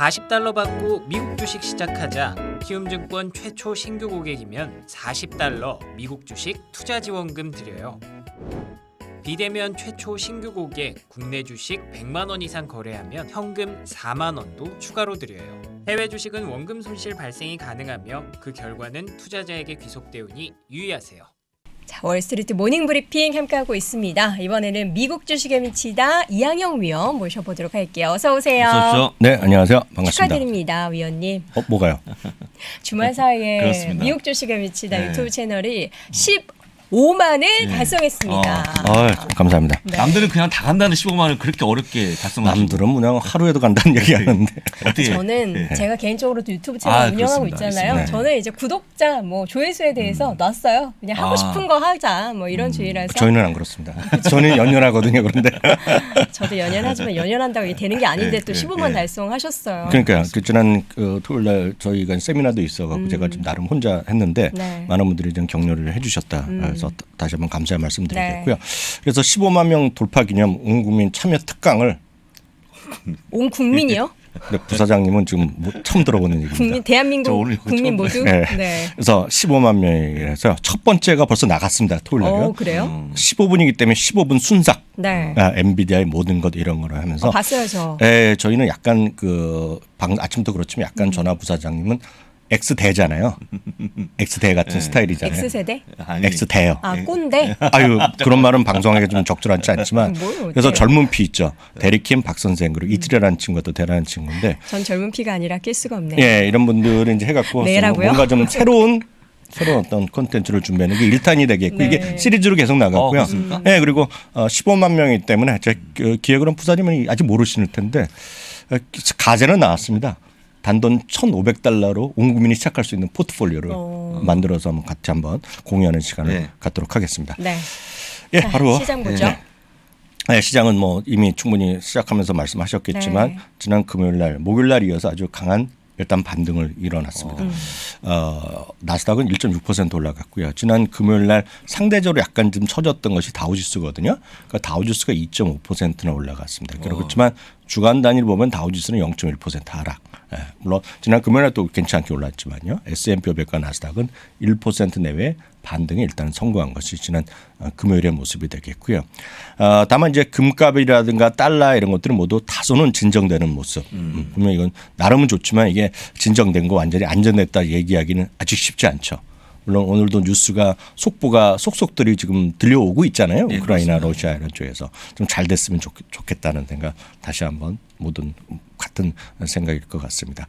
$40 받고 미국 주식 시작하자. 키움증권 최초 신규 고객이면 $40 미국 주식 투자 지원금 드려요. 비대면 최초 신규 고객 국내 주식 100만 원 이상 거래하면 현금 4만 원도 추가로 드려요. 해외 주식은 원금 손실 발생이 가능하며 그 결과는 투자자에게 귀속되오니 유의하세요. 자, 월스트리트 모닝 브리핑 함께하고 있습니다. 이번에는 미국 주식에 미치다 이항영 위원 모셔보도록 할게요. 어서 오세요. 어서 오십시오. 네, 안녕하세요. 반갑습니다. 축하드립니다, 위원님. 뭐가요? 주말 사이에 그렇습니다. 미국 주식에 미치다 네. 유튜브 채널이 15만을 달성했습니다. 감사합니다. 네. 남들은 그냥 다 간다는 15만을 그렇게 어렵게 달성하시고 남들은 그냥 하루에도 간다는 얘기 하는데 어떻게 저는 제가 개인적으로도 유튜브 채널 운영하고 그렇습니다. 있잖아요. 네. 저는 이제 구독자 조회수에 대해서 놨어요. 그냥 하고 싶은 거 하자 이런 주의라서. 저희는 안 그렇습니다. 저는 연연하거든요. 그런데 저도 연연하지만 연연한다고 이게 되는 게 아닌데 또 15만 달성하셨어요. 그러니까 지난 토요일 날 저희가 세미나도 있어가지고 제가 좀 나름 혼자 했는데 네. 많은 분들이 좀 격려를 해주셨다. 그래서 다시 한번 감사의 말씀드리겠고요. 그래서 15만 명 돌파 기념 온 국민 참여 특강을 온 국민이요? 근데 부사장님은 지금 처음 들어보는 얘기입니다. 국민 대한민국 저 오늘 국민 처음 모두. 네. 네. 그래서 15만 명이라서 첫 번째가 벌써 나갔습니다. 토요일 날요. 그래요? 15분이기 때문에 15분 순삭. 네. 엔비디아의 모든 것 이런 거를 하면서 봤어요 저. 저희는 약간 아침도 그렇지만 약간 전화 부사장님은 X대잖아요. X대 같은 스타일이잖아요. X세대? 아니, X대요. 꼰대? 아유 그런 말은 방송하기 좀 적절하지 않지만 뭘 그래서 어때요? 젊은 피 있죠. 대리킴 박 선생 그리고 이틀이라는 친구가 또 대단한 친구인데 전 젊은 피가 아니라 낄 수가 없네. 예 이런 분들을 이제 해갖고 네라고요? 뭔가 좀 새로운 어떤 콘텐츠를 준비하는 게 1탄이 되겠고 네. 이게 시리즈로 계속 나갔고요. 그렇습니까? 네, 그리고 15만 명이기 때문에 제 기획으로 부사님은 아직 모르시는 텐데 가제는 나왔습니다. 단돈 $1,500로 온 국민이 시작할 수 있는 포트폴리오를 만들어서 한번 공유하는 시간을 네. 갖도록 하겠습니다. 네. 예, 자, 바로 시장 보죠. 네, 시장은 이미 충분히 시작하면서 말씀하셨겠지만 네. 지난 금요일 날, 목요일 날 이어서 아주 강한 일단 반등을 일어났습니다. 나스닥은 1.6% 올라갔고요. 지난 금요일 날 상대적으로 약간 좀 처졌던 것이 다우지수거든요. 그러니까 다우지수가 2.5%나 올라갔습니다. 그렇지만 주간 단위를 보면 다우지수는 0.1% 하락. 물론 지난 금요일 날 또 괜찮게 올랐지만요. S&P 500과 나스닥은 1% 내외 반등에 일단 성공한 것이 지난 금요일의 모습이 되겠고요. 다만 이제 금값이라든가 달러 이런 것들은 모두 다소는 진정되는 모습. 분명 이건 나름은 좋지만 이게 진정된 거 완전히 안전했다 얘기하기는 아직 쉽지 않죠. 물론 오늘도 뉴스가 속보가 속속들이 지금 들려오고 있잖아요. 네, 우크라이나, 그렇습니다. 러시아 이런 쪽에서 좀 잘 됐으면 좋겠다는 생각 다시 한번 모든 같은 생각일 것 같습니다.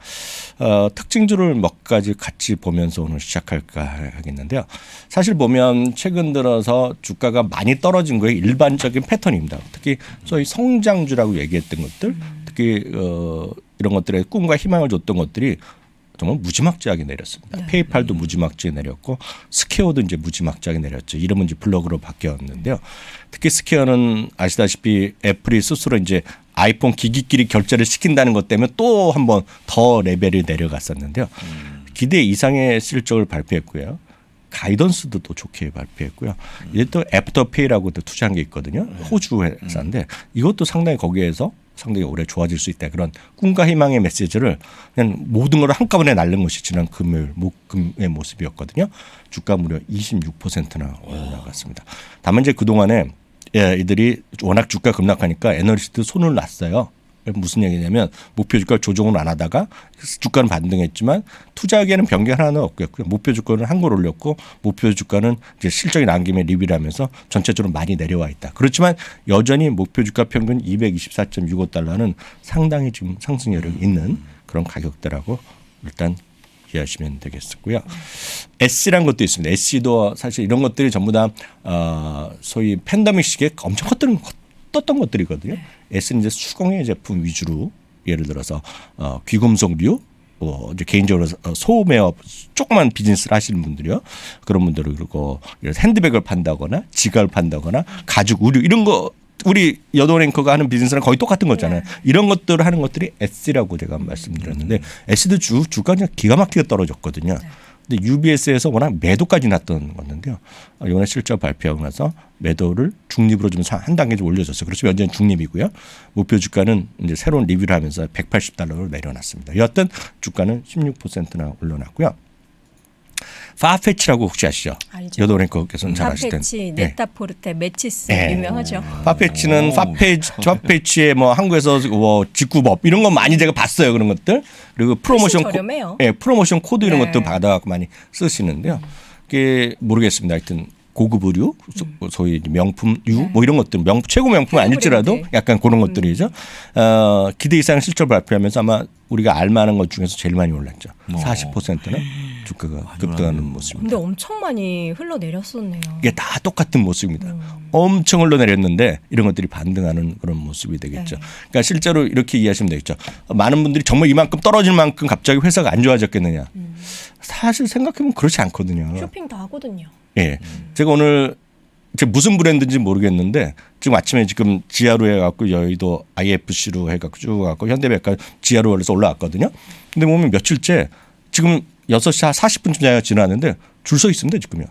특징주를 몇 가지 같이 보면서 오늘 시작할까 하겠는데요. 사실 보면 최근 들어서 주가가 많이 떨어진 거에 일반적인 패턴입니다. 특히 소위 성장주라고 얘기했던 것들, 특히 이런 것들의 꿈과 희망을 줬던 것들이 정말 무지막지하게 내렸습니다. 페이팔도 무지막지하게 내렸고 스퀘어도 이제 무지막지하게 내렸죠. 이름은 이제 블로그로 바뀌었는데요. 특히 스퀘어는 아시다시피 애플이 스스로 이제 아이폰 기기끼리 결제를 시킨다는 것 때문에 또 한 번 더 레벨이 내려갔었는데요. 기대 이상의 실적을 발표했고요. 가이던스도 또 좋게 발표했고요. 이제 또 애프터페이라고 또 투자한 게 있거든요. 호주 회사인데 이것도 상당히 거기에서 상당히 오래 좋아질 수 있다. 그런 꿈과 희망의 메시지를 그냥 모든 걸 한꺼번에 날린 것이 지난 금요일 목금의 모습이었거든요. 주가 무려 26%나 올라갔습니다. 다만 이제 그동안에 이들이 워낙 주가 급락하니까 애널리스트 손을 놨어요. 무슨 얘기냐면 목표 주가 조정을 안 하다가 주가는 반등했지만 투자하기에는 변경 하나는 없겠고요. 목표 주가는 한 골 올렸고 목표 주가는 이제 실적이 나온 김에 리뷰를 하면서 전체적으로 많이 내려와 있다. 그렇지만 여전히 목표 주가 평균 224.65달러는 상당히 지금 상승 여력이 있는 그런 가격대라고 일단 이해하시면 되겠고요. SC라는 것도 있습니다. SC도 사실 이런 것들이 전부 다 소위 팬데믹 시기에 엄청 떴던 것들이거든요. S는 이제 수공예 제품 위주로 예를 들어서 귀금속류 이제 개인적으로 소매업 조그만 비즈니스를 하시는 분들이요. 그런 분들을 그리고 핸드백을 판다거나 지갑을 판다거나 가죽 의류 이런 거 우리 여돈 앵커가 하는 비즈니스랑 거의 똑같은 거잖아요. 이런 것들을 하는 것들이 S라고 제가 말씀드렸는데 S도 주가 그냥 기가 막히게 떨어졌거든요. 근데 UBS에서 워낙 매도까지 났던 건데요. 이번에 실적 발표하고 나서 매도를 중립으로 좀 한 단계 좀 올려줬어요. 그래서 여전히 중립이고요. 목표 주가는 이제 새로운 리뷰를 하면서 $180로 내려놨습니다. 여하튼 주가는 16%나 올려놨고요. 파페치라고 혹시 아시죠? 알죠. 여도랭커께서는 잘 아실 텐데. 파페치, 네타포르테, 메치스 네. 유명하죠. 파페치는 파페치의 뭐 한국에서 뭐 직구법 이런 거 많이 제가 봤어요. 그런 것들. 그리고 프로모션 저렴해요. 프로모션 코드 이런 네. 것도 받아갖고 많이 쓰시는데요. 그게 모르겠습니다. 하여튼 고급 의류, 소위 명품유 뭐 이런 것들, 최고 명품은 아닐지라도 브랜드. 약간 그런 것들이죠. 기대 이상 실적 발표하면서 아마 우리가 알만한 것 중에서 제일 많이 올랐죠. 40%는 주가가 급등하는 모습입니다. 근데 엄청 많이 흘러내렸었네요. 이게 다 똑같은 모습입니다. 엄청 흘러내렸는데 이런 것들이 반등하는 그런 모습이 되겠죠. 네. 그러니까 실제로 이렇게 이해하시면 되겠죠. 많은 분들이 정말 이만큼 떨어질 만큼 갑자기 회사가 안 좋아졌겠느냐. 사실 생각해보면 그렇지 않거든요. 쇼핑 다 하거든요. 예, 제가 오늘 무슨 브랜드인지 모르겠는데 지금 아침에 지금 지하로 해갖고 여의도 IFC로 해갖고 쭉 갖고 현대백화점 지하로 올라서 올라왔거든요. 근데 보면 며칠째 지금 6시 40분쯤 지났는데 줄 서 있습니다 지금요.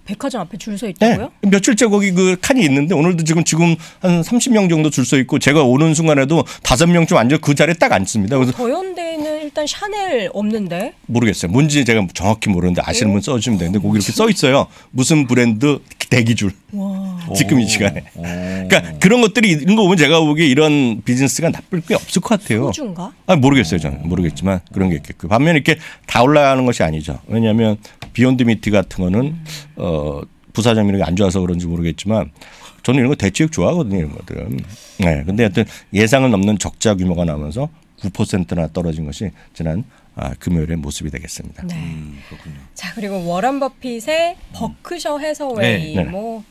백화점 앞에 줄 서 네. 있다고요? 며칠째 거기 그 칸이 있는데 오늘도 지금 한 30명 정도 줄 서 있고 제가 오는 순간에도 5명쯤 앉아 그 자리에 딱 앉습니다. 그래서 더현대는 일단 샤넬 없는데. 모르겠어요. 뭔지 제가 정확히 모르는데 아시는 분 써주시면 되는데 거기 이렇게 써 있어요. 무슨 브랜드 대기줄. 와. 지금 이 시간에. 그러니까 그런 것들이 있는 거 보면 제가 보기에 이런 비즈니스가 나쁠 게 없을 것 같아요. 호주인가? 모르겠어요. 저는 모르겠지만 그런 게 있겠고 반면 이렇게 다 올라가는 것이 아니죠. 왜냐하면 비욘드 미트 같은 거는 부사장이 이런 게 안 좋아서 그런지 모르겠지만 저는 이런 거 대체육 좋아하거든요. 이런 것들은. 네. 근데 하여튼 예상을 넘는 적자 규모가 나오면서 9%나 떨어진 것이 지난 금요일의 모습이 되겠습니다. 네. 그렇군요. 자, 그리고 워런 버핏의 버크셔 해서웨이 네. 뭐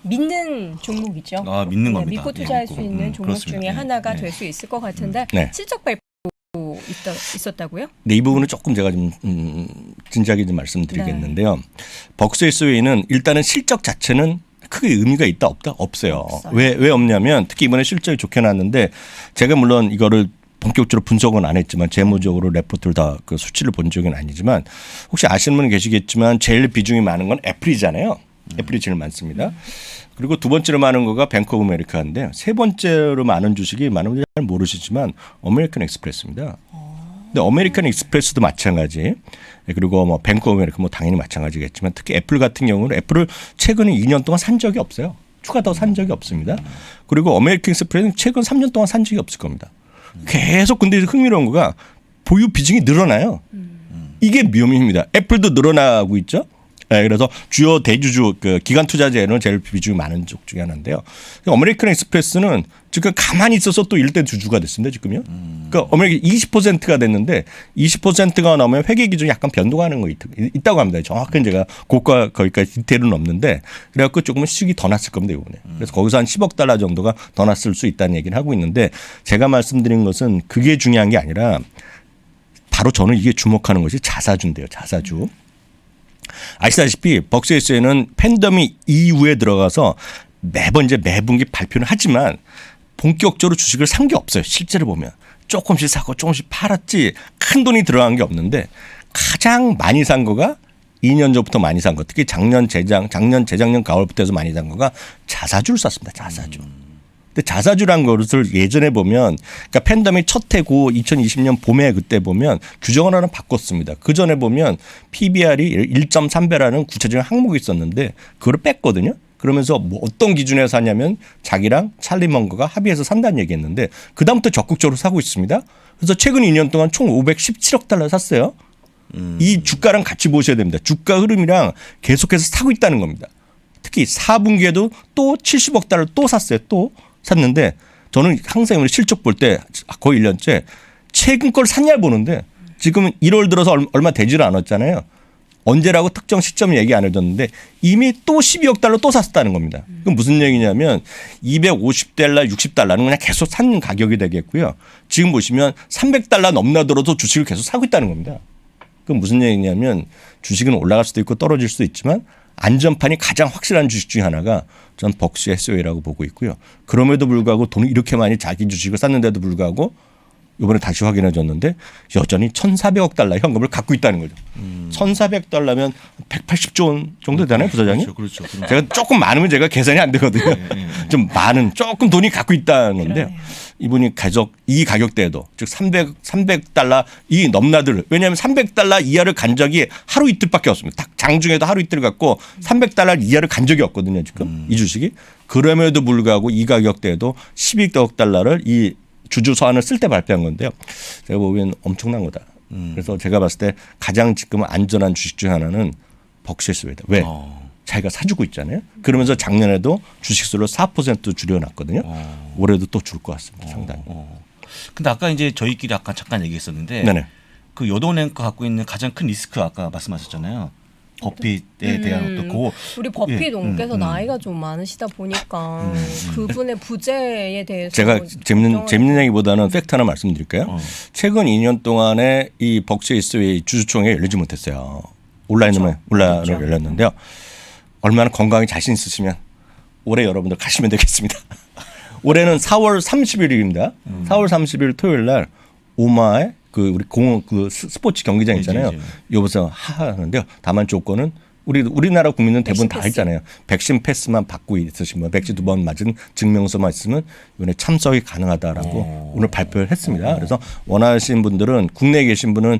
믿는 종목이죠. 믿는 겁니다. 믿고 투자할 믿고. 수 있는 종목 그렇습니다. 중에 하나가 네. 될 수 있을 것 같은데 네. 실적 발표 있었다고요? 네, 이 부분은 조금 제가 좀 진지하게 좀 말씀드리겠는데요. 벅스웨이는 일단은 실적 자체는 크게 의미가 있다 없다 없어요. 없어요. 왜 없냐면 특히 이번에 실적이 좋게 나왔는데 제가 물론 이거를 본격적으로 분석은 안 했지만 재무적으로 레포트를 다 그 수치를 본 적은 아니지만 혹시 아시는 분은 계시겠지만 제일 비중이 많은 건 애플이잖아요. 애플이 제일 많습니다. 그리고 두 번째로 많은 거가 뱅크 오브 아메리카인데요. 세 번째로 많은 주식이 많은 분들이 잘 모르시지만 아메리칸 익스프레스입니다. 근데 아메리칸 익스프레스도 마찬가지. 그리고 뭐 뱅크 오브 아메리카 뭐 당연히 마찬가지겠지만 특히 애플 같은 경우는 애플을 최근에 2년 동안 산 적이 없어요. 추가 더 산 적이 없습니다. 그리고 아메리칸 익스프레스는 최근 3년 동안 산 적이 없을 겁니다. 계속 근데 흥미로운 거가 보유 비중이 늘어나요. 이게 묘미입니다. 애플도 늘어나고 있죠. 네, 그래서 주요 대주주 그 기관 투자자에는 제일 비중이 많은 쪽 중에 하나인데요. 아메리칸 익스프레스는 지금 가만히 있어서 또 일대 주주가 됐습니다. 지금요. 그러니까 아메리칸 20%가 됐는데 20%가 나오면 회계 기준이 약간 변동하는 거 있다고 합니다. 정확한 제가 고가 거기까지 디테일은 없는데 그래갖고 조금 수익이 더 났을 겁니다. 이번에. 그래서 거기서 한 10억 달러 정도가 더 났을 수 있다는 얘기를 하고 있는데 제가 말씀드린 것은 그게 중요한 게 아니라 바로 저는 이게 주목하는 것이 자사주인데요. 자사주. 아시다시피 벅스웨이는 팬데믹 이후에 들어가서 매번 이제 매분기 발표는 하지만 본격적으로 주식을 산 게 없어요. 실제로 보면 조금씩 사고 조금씩 팔았지 큰 돈이 들어간 게 없는데 가장 많이 산 거가 2년 전부터 많이 산 거, 특히 작년 재작년 가을부터 해서 많이 산 거가 자사주를 샀습니다. 자사주. 근데 자사주란 것을 예전에 보면 그러니까 팬데믹 첫 해고 2020년 봄에 그때 보면 규정을 하나 바꿨습니다. 그 전에 보면 PBR이 1.3배라는 구체적인 항목이 있었는데 그걸 뺐거든요. 그러면서 뭐 어떤 기준에서 사냐면 자기랑 찰리 먼거가 합의해서 산다는 얘기했는데 그다음부터 적극적으로 사고 있습니다. 그래서 최근 2년 동안 총 517억 달러 샀어요. 이 주가랑 같이 보셔야 됩니다. 주가 흐름이랑 계속해서 사고 있다는 겁니다. 특히 4분기에도 또 70억 달러 또 샀어요. 또 샀는데 저는 항상 실적 볼 때 거의 1년째 최근 걸 샀냐 보는데 지금 1월 들어서 얼마 되지를 않았잖아요. 언제라고 특정 시점 얘기 안 해줬는데 이미 또 12억 달러 또 샀다는 겁니다. 그럼 무슨 얘기냐면 250달러, 60달러는 그냥 계속 산 가격이 되겠고요. 지금 보시면 300달러 넘나들어도 주식을 계속 사고 있다는 겁니다. 그럼 무슨 얘기냐면 주식은 올라갈 수도 있고 떨어질 수도 있지만 안전판이 가장 확실한 주식 중에 하나가 전 벅스 SOA라고 보고 있고요. 그럼에도 불구하고 돈을 이렇게 많이 자기 주식을 샀는데도 불구하고 이번에 다시 확인해줬는데 여전히 1,400억 달러 현금을 갖고 있다는 거죠. 1,400달러면 180조 원 정도 되나요, 부사장님? 그렇죠. 제가 조금 많으면 제가 계산이 안 되거든요. 좀 많은 조금 돈이 갖고 있다는 건데요. 이분이 계속 이 가격대에도 즉 300달러 이 넘나들 왜냐하면 300달러 이하를 간 적이 하루 이틀밖에 없습니다. 딱 장중에도 하루 이틀 갖고 300달러 이하를 간 적이 없거든요. 지금 이 주식이. 그럼에도 불구하고 이 가격대에도 12억 달러를 이 주주 서한을 쓸 때 발표한 건데요. 제가 보기엔 엄청난 거다. 그래서 제가 봤을 때 가장 지금 안전한 주식 중 하나는 벅시스웨이다. 왜? 자기가 사주고 있잖아요. 그러면서 작년에도 주식수를 4% 줄여놨거든요. 올해도 또 줄 것 같습니다. 상당히. 근데 아까 이제 저희끼리 아까 잠깐 얘기했었는데 네네. 그 여돈앵커 갖고 있는 가장 큰 리스크 아까 말씀하셨잖아요. 버핏에 대한 또 그 우리 버핏 예. 동께서 나이가 좀 많으시다 보니까 그분의 부재에 대해서 제가 재밌는 걱정을 얘기보다는 팩트 하나 말씀드릴까요? 최근 2년 동안에 이 벅시스웨이 주주총회 열리지 못했어요. 온라인으로 열렸는데요. 얼마나 건강에 자신 있으시면 올해 여러분들 가시면 되겠습니다. 올해는 4월 30일입니다. 4월 30일 토요일 날 오마에 그 우리 공원 그 스포츠 경기장 있잖아요. 여기서 하는데요. 다만 조건은 우리나라 국민은 대부분 다 있잖아요. 백신 패스만 받고 있으시면 백신 2번 맞은 증명서만 있으면 이번에 참석이 가능하다라고 오늘 발표를 했습니다. 그래서 원하시는 분들은 국내에 계신 분은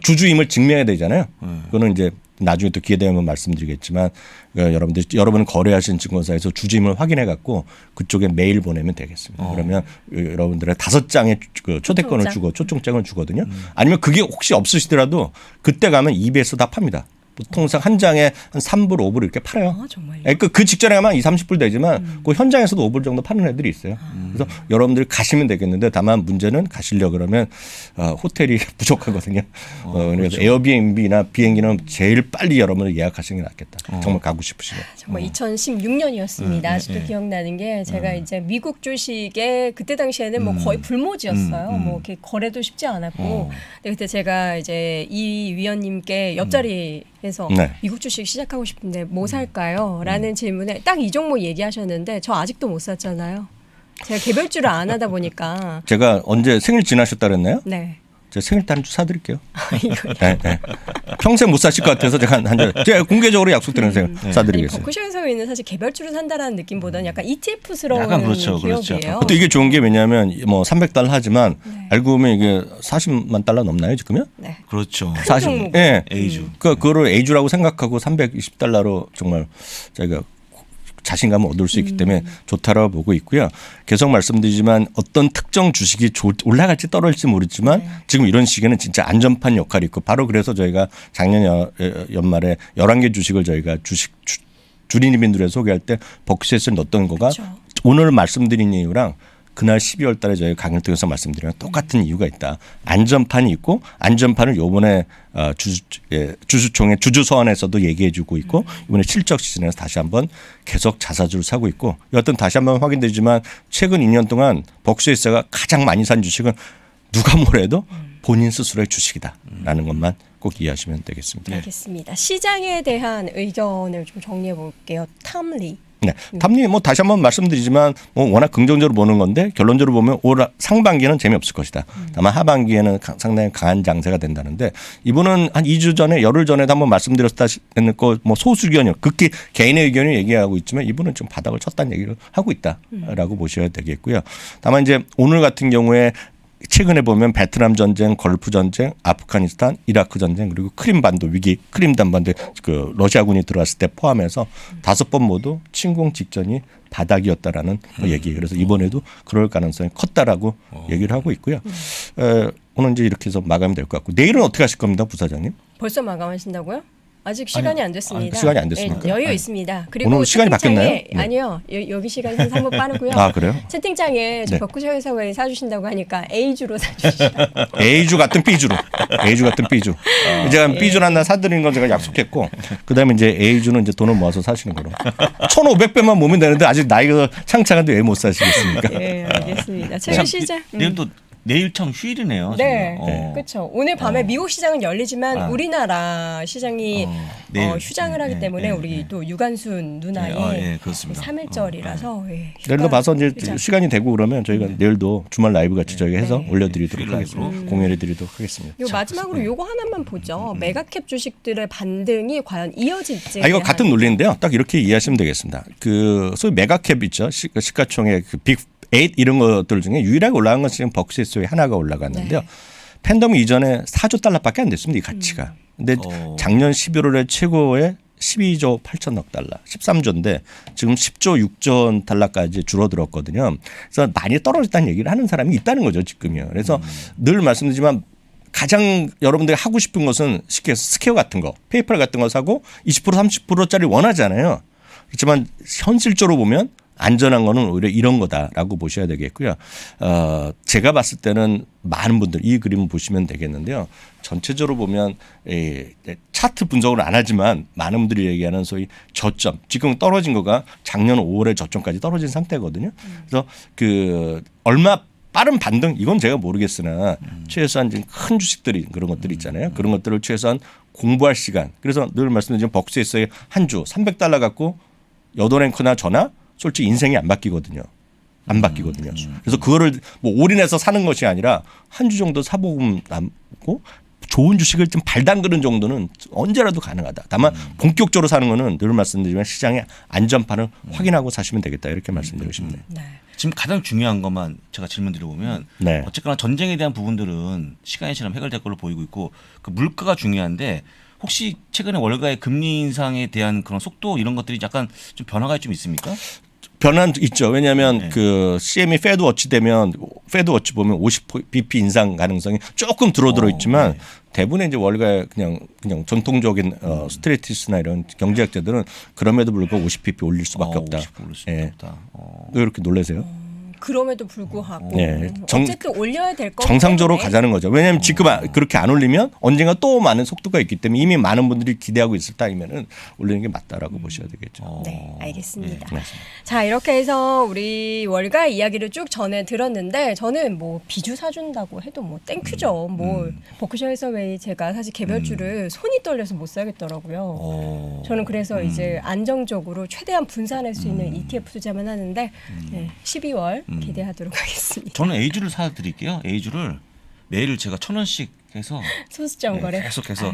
주주임을 증명해야 되잖아요. 그거는 이제 나중에 또 기회 되면 말씀드리겠지만 여러분 거래하신 증권사에서 주주임을 확인해 갖고 그쪽에 메일 보내면 되겠습니다. 그러면 여러분들의 5장의 그 초대권을 주고 초청장을 주거든요. 아니면 그게 혹시 없으시더라도 그때 가면 EBS 다 팝니다. 통상 한 장에 한 3불, 5불 이렇게 팔아요. 아, 정말요? 그 직전에 가면 20, 30불 되지만 그 현장에서도 5불 정도 파는 애들이 있어요. 그래서 여러분들이 가시면 되겠는데 다만 문제는 가시려 그러면 호텔이 부족하거든요. 그래서 그렇죠. 에어비앤비나 비행기는 제일 빨리 여러분을 예약하시는 게 낫겠다. 정말 가고 싶으시면. 정말 2016년이었습니다. 아직도 기억나는 게 제가 이제 미국 주식에 그때 당시에는 뭐 거의 불모지였어요. 뭐 이렇게 거래도 쉽지 않았고. 근데 그때 제가 이제 이 위원님께 옆자리에서 네. 미국 주식 시작하고 싶은데 뭐 살까요? 라는 질문에 딱 이 종목 얘기하셨는데 저 아직도 못 샀잖아요. 제가 개별주를 안 하다 보니까. 제가 언제 생일 지나셨다 그랬나요? 네. 제가 생일 때 한 주 사드릴게요. 이거 네, 네. 평생 못 사실 것 같아서 제가 제가 공개적으로 약속드리는 생일 아니, 사드리겠습니다. 버크셔에서는 사실 개별주를 산다라는 느낌보다는 약간 ETF스러운 약간 그렇죠. 기업이에요. 또 이게 좋은 게 왜냐하면 뭐 300달러 하지만 알고 보면 이게 40만 달러 넘나요 지금요? 네. 그렇죠. 40. 예. A주. 그거를 A주라고 생각하고 320달러로 정말 저희가 자신감을 얻을 수 있기 때문에 좋다라고 보고 있고요. 계속 말씀드리지만 어떤 특정 주식이 올라갈지 떨어질지 모르지만 지금 이런 시기에는 진짜 안전판 역할이 있고 바로 그래서 저희가 작년 연말에 11개 주식을 저희가 주린이민들에 소개할 때 벅시스에 넣었던 거가 그렇죠. 오늘 말씀드린 이유랑 그날 12월 달에 저희 강의를 통해서 말씀드리면 똑같은 이유가 있다. 안전판이 있고 안전판을 요번에 주주총회 주주서한에서도 얘기해 주고 있고 이번에 실적 시즌에서 다시 한번 계속 자사주를 사고 있고 여하튼 다시 한번 확인되지만 최근 2년 동안 벅시스가 가장 많이 산 주식은 누가 뭐래도 본인 스스로의 주식이다라는 것만 꼭 이해하시면 되겠습니다. 알겠습니다. 시장에 대한 의견을 좀 정리해 볼게요. 탐리. 네, 탐리 뭐 다시 한번 말씀드리지만 뭐 워낙 긍정적으로 보는 건데 결론적으로 보면 올 상반기는 재미없을 것이다. 다만 하반기에는 상당히 강한 장세가 된다는데 이분은 한 2주 전에 열흘 전에도 한번 말씀드렸다 했고 뭐 소수 의견이요. 극히 개인의 의견을 얘기하고 있지만 이분은 좀 바닥을 쳤다는 얘기를 하고 있다라고 보셔야 되겠고요. 다만 이제 오늘 같은 경우에 최근에 보면 베트남 전쟁, 걸프 전쟁, 아프가니스탄, 이라크 전쟁 그리고 크림반도 위기, 크림단반도에 그 러시아군이 들어왔을 때 포함해서 5번 모두 침공 직전이 바닥이었다라는 얘기. 그래서 이번에도 그럴 가능성이 컸다라고 얘기를 하고 있고요. 오늘 이제 이렇게 해서 마감이 될 것 같고 내일은 어떻게 하실 겁니다, 부사장님? 벌써 마감하신다고요? 아직 시간이 안 됐습니다. 시간이 안 됐습니까? 네, 여유 있습니다. 그리고 오늘 시간이 채팅창에 바뀌었나요? 네. 아니요. 여기 시간이 한 3분 빠르고요. 아 그래요? 채팅창에 저 네. 벽구셔 회사에 사주신다고 하니까 A주로 사주시라고. A주 같은 B주로. A주 같은 B주. 제가 B주를 하나 사드리는 건 제가 약속했고 그다음에 이제 A주는 이제 돈을 모아서 사시는 거로. 1,500배만 모으면 되는데 아직 나이가 창창한데 왜 못 사시겠습니까? 네, 알겠습니다. 최근 시장. 내일 또 내일 참 휴일이네요. 네, 지금. 그렇죠. 오늘 밤에 미국 시장은 열리지만 우리나라 시장이 내일. 휴장을 하기 때문에 우리 또 유관순 누나의 그렇습니다. 3일절이라서 내일도 봐서 이제 휴장. 시간이 되고 그러면 저희가 내일도 주말 라이브 같이 저희가 해서 올려드리도록 휴일 하겠습니다. 라이브로. 공유해드리도록 하겠습니다. 요 마지막으로 요거 하나만 보죠. 메가캡 주식들의 반등이 과연 이어질지. 이거 같은 논리인데요. 딱 이렇게 이해하시면 되겠습니다. 그 소위 메가캡 있죠. 시가총액 그 빅8 이런 것들 중에 유일하게 올라간 것은 지금 버크셔스의 하나가 올라갔는데요. 네. 팬데믹 이전에 4조 달러밖에 안 됐습니다. 이 가치가. 근데 작년 11월에 최고의 12조 8천억 달러, 13조인데 지금 10조 6천 달러까지 줄어들었거든요. 그래서 많이 떨어졌다는 얘기를 하는 사람이 있다는 거죠, 지금요. 그래서 늘 말씀드리지만 가장 여러분들이 하고 싶은 것은 쉽게 해서 스퀘어 같은 거, 페이팔 같은 거 사고 20% 30%짜리 원하잖아요. 그렇지만 현실적으로 보면 안전한 거는 오히려 이런 거다라고 보셔야 되겠고요. 제가 봤을 때는 많은 분들 이 그림을 보시면 되겠는데요. 전체적으로 보면 차트 분석을 안 하지만 많은 분들이 얘기하는 소위 저점, 지금 떨어진 거가 작년 5월에 저점까지 떨어진 상태거든요. 그래서 그 얼마 빠른 반등 이건 제가 모르겠으나 최소한 지금 큰 주식들이 그런 것들이 있잖아요. 그런 것들을 최소한 공부할 시간. 그래서 늘 말씀드린 벅스에서의 한 주 300달러 갖고 여도랭크나 저나 솔직히 인생이 안 바뀌거든요. 안 바뀌거든요. 그래서 그거를 뭐 올인해서 사는 것이 아니라 한 주 정도 사보금 남고 좋은 주식을 좀 발담그는 정도는 언제라도 가능하다. 다만 본격적으로 사는 거는 늘 말씀드리지만 시장의 안전판을 확인하고 사시면 되겠다. 이렇게 말씀드리고 싶네요. 네. 지금 가장 중요한 것만 제가 질문 드려보면 네. 어쨌거나 전쟁에 대한 부분들은 시간이 지나면 해결될 걸로 보이고 있고 그 물가가 중요한데 혹시 최근에 월가의 금리 인상에 대한 그런 속도 이런 것들이 약간 좀 변화가 좀 있습니까? 변화는 있죠. 왜냐하면 그 CME 페드 워치 되면 페드 워치 보면 50bp 인상 가능성이 조금 들어 있지만 대부분의 이제 월가 그냥 전통적인 스트레티스나 이런 경제학자들은 그럼에도 불구하고 50bp 올릴 수밖에 없다. 50 올릴 수밖에 없다. 왜 이렇게 놀라세요? 그럼에도 불구하고 네. 어쨌든 올려야 될 거. 정상적으로 가자는 거죠. 왜냐하면 지금 그렇게 안 올리면 언젠가 또 많은 속도가 있기 때문에 이미 많은 분들이 기대하고 있을 따이면은 올리는 게 맞다라고 보셔야 되겠죠. 네, 알겠습니다. 네. 자, 이렇게 해서 우리 월가 이야기를 쭉 전해 들었는데 저는 뭐 비주 사준다고 해도 뭐 땡큐죠. 뭐 버크셔 해서웨이 제가 사실 개별주를 손이 떨려서 못 사겠더라고요. 저는 그래서 이제 안정적으로 최대한 분산할 수 있는 ETF 투자만 하는데 네, 12월 기대하도록 하겠습니다. 저는 A주를 사드릴게요. A주를 매일 제가 1,000원씩 해서 소수점 거래 계속해서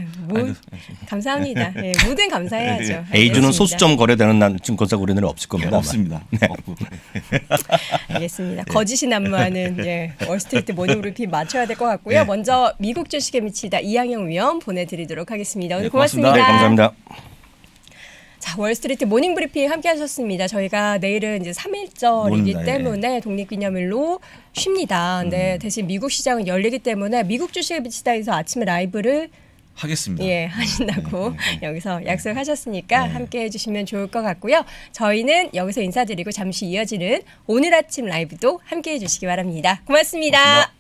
감사합니다. 네, 뭐든 감사해야죠. A주는 알겠습니다. 소수점 거래되는 증권사 고리는 없을 겁니다. 없습니다. 없고. 알겠습니다. 거짓이 난무하는 월스트리트 모닝브리핑 맞춰야 될 것 같고요. 먼저 미국 주식에 미치다 이항영 위원 보내드리도록 하겠습니다. 오늘 고맙습니다. 네, 감사합니다. 자, 월스트리트 모닝브리핑 함께 하셨습니다. 저희가 내일은 이제 3일절이기 모른다, 때문에 독립기념일로 쉽니다. 근데 대신 미국 시장은 열리기 때문에 미국 주식에 비치다에서 아침에 라이브를 하겠습니다. 하신다고 여기서 약속하셨으니까 함께 해주시면 좋을 것 같고요. 저희는 여기서 인사드리고 잠시 이어지는 오늘 아침 라이브도 함께 해주시기 바랍니다. 고맙습니다.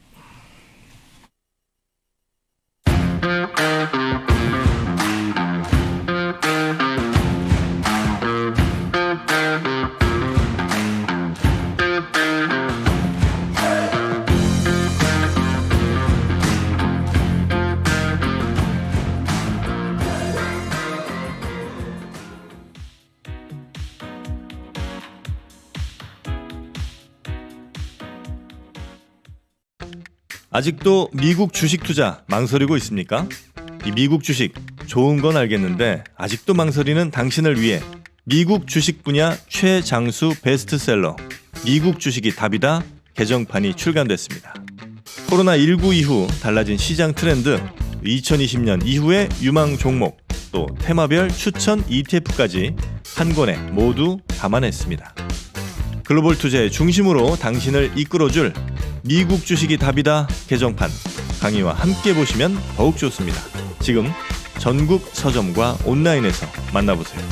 아직도 미국 주식 투자 망설이고 있습니까? 이 미국 주식 좋은 건 알겠는데 아직도 망설이는 당신을 위해 미국 주식 분야 최장수 베스트셀러 미국 주식이 답이다 개정판이 출간됐습니다. 코로나19 이후 달라진 시장 트렌드, 2020년 이후의 유망 종목, 또 테마별 추천 ETF까지 한 권에 모두 담아냈습니다. 글로벌 투자의 중심으로 당신을 이끌어줄 미국 주식이 답이다 개정판 강의와 함께 보시면 더욱 좋습니다. 지금 전국 서점과 온라인에서 만나보세요.